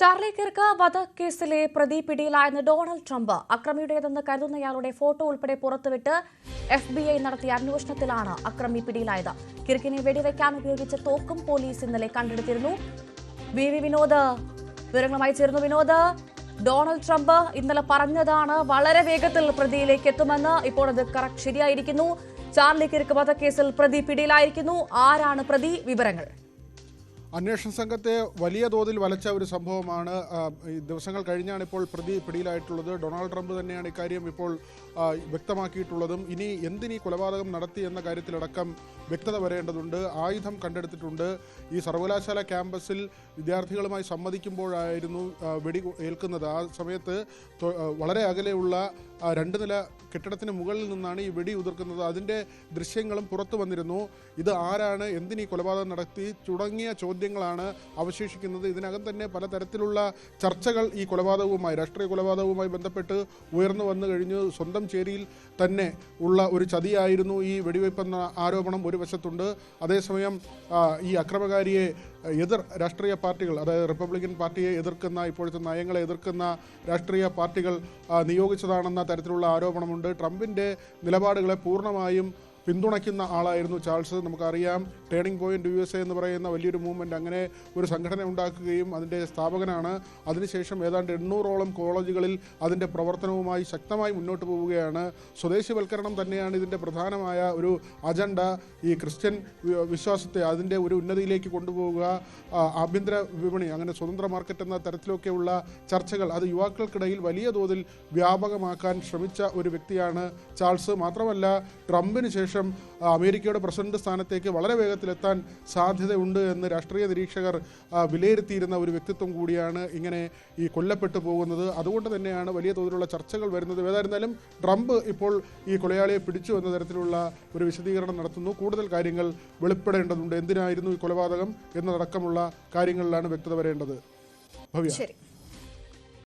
Charlie Kirk വധക്കേസിലെ പ്രതി പിടിയിലായെന്ന് Donald Trump അക്രമിയുടേതെന്ന് കരുതുന്നയാളുടെ photo ഉൾപ്പെടെ പുറത്തുവിട്ട് FBI നടത്തിയ അന്വേഷണത്തിലാണ് അക്രമി പിടിയിലായത്. കിർക്കിനെ വെടിവെക്കാൻ ഉപയോഗിച്ച തോക്കും പോലീസ് ഇന്നലെ കണ്ടെടുത്തിരുന്നു. വിനോദ് വിവരങ്ങളുമായി ചേർന്നു. വിനോദ്, ഡൊണാൾഡ് ട്രംപ് ഇന്നലെ പറഞ്ഞതാണ് വളരെ വേഗത്തിൽ പ്രതിയിലേക്ക് എത്തുമെന്ന്. ഇപ്പോൾ അത് ശരിയായിരിക്കുന്നു. ചാർലി കിർക്ക് വധക്കേസിൽ പ്രതി പിടിയിലായിരിക്കുന്നു. ആരാണ് പ്രതി? വിവരങ്ങൾ. അന്വേഷണ സംഘത്തെ വലിയ തോതിൽ വലച്ച ഒരു സംഭവമാണ്. ദിവസങ്ങൾ കഴിഞ്ഞാണ് ഇപ്പോൾ പ്രതി പിടിയിലായിട്ടുള്ളത്. ഡൊണാൾഡ് ട്രംപ് തന്നെയാണ് ഇക്കാര്യം ഇപ്പോൾ വ്യക്തമാക്കിയിട്ടുള്ളതും. ഇനി എന്തിനീ കൊലപാതകം നടത്തി എന്ന കാര്യത്തിലടക്കം വ്യക്തത വരേണ്ടതുണ്ട്. ആയുധം കണ്ടെടുത്തിട്ടുണ്ട്. ഈ സർവകലാശാല ക്യാമ്പസിൽ വിദ്യാർത്ഥികളുമായി സംവദിക്കുമ്പോഴായിരുന്നു വെടി ഏൽക്കുന്നത്. ആ സമയത്ത് വളരെ അകലെയുള്ള 2 നില കെട്ടിടത്തിന് മുകളിൽ നിന്നാണ് ഈ വെടി ഉതിർക്കുന്നത്. അതിൻ്റെ ദൃശ്യങ്ങളും പുറത്തു വന്നിരുന്നു. ഇത് ആരാണ്, എന്തിനീ കൊലപാതകം നടത്തി തുടങ്ങിയ ചോദ്യങ്ങളാണ് അവശേഷിക്കുന്നത്. ഇതിനകം തന്നെ പലതരത്തിലുള്ള ചർച്ചകൾ ഈ കൊലപാതകവുമായി, രാഷ്ട്രീയ കൊലപാതകവുമായി ബന്ധപ്പെട്ട് ഉയർന്നു വന്നു കഴിഞ്ഞു. സ്വന്തം ചേരിയിൽ തന്നെ ഉള്ള ഒരു ചതിയായിരുന്നു ഈ വെടിവയ്പ്പെന്ന ആരോപണം ഒരു വശത്തുണ്ട്. അതേസമയം ഈ അക്രമകാരിയെ എതിർ രാഷ്ട്രീയ പാർട്ടികൾ, അതായത് റിപ്പബ്ലിക്കൻ പാർട്ടിയെ എതിർക്കുന്ന, ഇപ്പോഴത്തെ നയങ്ങളെ എതിർക്കുന്ന രാഷ്ട്രീയ പാർട്ടികൾ നിയോഗിച്ചതാണെന്ന തരത്തിലുള്ള ആരോപണമുണ്ട്. ട്രംപിൻ്റെ നിലപാടുകളെ പൂർണ്ണമായും പിന്തുണയ്ക്കുന്ന ആളായിരുന്നു ചാൾസ്. നമുക്കറിയാം, ടേണിംഗ് പോയിന്റ് USA എന്ന് പറയുന്ന വലിയൊരു മൂവ്മെൻറ്റ്, അങ്ങനെ ഒരു സംഘടന ഉണ്ടാക്കുകയും അതിൻ്റെ സ്ഥാപകനാണ്. അതിനുശേഷം ഏതാണ്ട് 800ഓളം കോളേജുകളിൽ അതിൻ്റെ പ്രവർത്തനവുമായി ശക്തമായി മുന്നോട്ട് പോവുകയാണ്. സ്വദേശിവൽക്കരണം തന്നെയാണ് ഇതിൻ്റെ പ്രധാനമായ ഒരു അജണ്ട. ഈ ക്രിസ്ത്യൻ വിശ്വാസത്തെ അതിൻ്റെ ഒരു ഉന്നതിയിലേക്ക് കൊണ്ടുപോവുക, ആഭ്യന്തര വിപണി, അങ്ങനെ സ്വതന്ത്ര മാർക്കറ്റ് എന്ന തരത്തിലൊക്കെയുള്ള ചർച്ചകൾ, അത് യുവാക്കൾക്കിടയിൽ വലിയ തോതിൽ വ്യാപകമാക്കാൻ ശ്രമിച്ച ഒരു വ്യക്തിയാണ് ചാൾസ്. മാത്രമല്ല, ട്രംപിന് ശേഷം അമേരിക്കയുടെ പ്രസിഡന്റ് സ്ഥാനത്തേക്ക് വളരെ വേഗത്തിലെത്താൻ സാധ്യതയുണ്ട് എന്ന് രാഷ്ട്രീയ നിരീക്ഷകർ വിലയിരുത്തിയിരുന്ന ഒരു വ്യക്തിത്വം കൂടിയാണ് ഇങ്ങനെ ഈ കൊല്ലപ്പെട്ടു പോകുന്നത്. അതുകൊണ്ട് തന്നെയാണ് വലിയ തോതിലുള്ള ചർച്ചകൾ വരുന്നത്. ഏതായിരുന്നാലും ട്രംപ് ഇപ്പോൾ ഈ കൊലയാളിയെ പിടിച്ചു എന്ന തരത്തിലുള്ള ഒരു വിശദീകരണം നടത്തുന്നു. കൂടുതൽ കാര്യങ്ങൾ വെളിപ്പെടേണ്ടതുണ്ട്. എന്തിനായിരുന്നു ഈ കൊലപാതകം എന്നതടക്കമുള്ള കാര്യങ്ങളിലാണ് വ്യക്തത വരേണ്ടത്. ഭവ്യ.